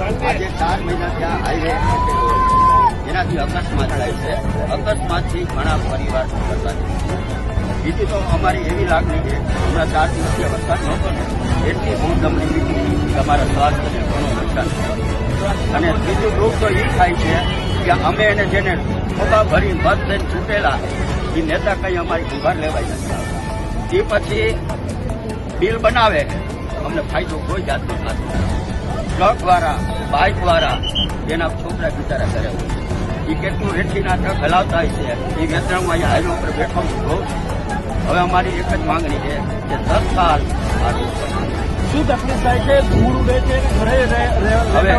આજે 4 મહિના ત્યાં હાઈવે એનાથી અકસ્માત થાય છે. અકસ્માતથી ઘણા પરિવાર બરબાદ થાય છે. બીજું તો અમારી એવી લાગણી છે, હમણાં 4 દિવસથી વરસાદ નહોતો ને એટલી બહુ દમણી વીતી કે અમારા સ્વાસ્થ્યને ઘણું નુકસાન થયું. અને બીજું દુઃખ તો એ થાય છે કે અમે એને જેને ખોબા ભરી મત દઈને ચૂંટેલા એ નેતા કંઈ અમારી ઉભાર લેવાય નથી આવતા. એ પછી બિલ બનાવે અમને ફાયદો કોઈ જાતનો નથી. ટ્રકવાળા બાઇકવાળા એના છોકરા બિચારા કરે એ કેટલું રેઠીના ટ્રક હલાવતા હોય છે. એ વેતરામાં અહીંયા હાઈવે ઉપર બેઠો છું. હવે અમારી એક જ માંગણી છે કે 10 સાલ શું તકલીફ થાય છે? ધૂળ ઉડે છે ઘરે હવે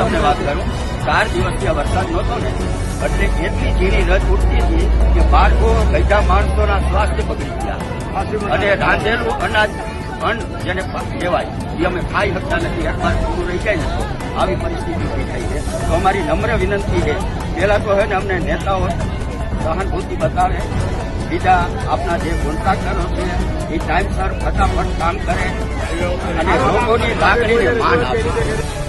તમને વાત કરું, 4 દિવસથી આ વરસાદ નહોતો ને એટલે એટલી ઝીણી રજ ઉઠતી હતી કે બાળકો ગઈઢા માણસોના સ્વાસ્થ્ય બગડી ગયા અને રાંધેલું અનાજ જેને કહેવાય એ અમે ખાઈ શકતા નથી. અખબાર પૂરું રહી જાય ને તો આવી પરિસ્થિતિ ઉભી થઈ છે. તો અમારી નમ્ર વિનંતી છે, પહેલા તો હે ને અમને નેતાઓ સહાનુભૂતિ બતાવે, બીજા આપણા જે કોન્ટ્રાક્ટરો છે એ ટાઈમસર ફટાફટ કામ કરે અને લોકોની લાગણીને માન આપે.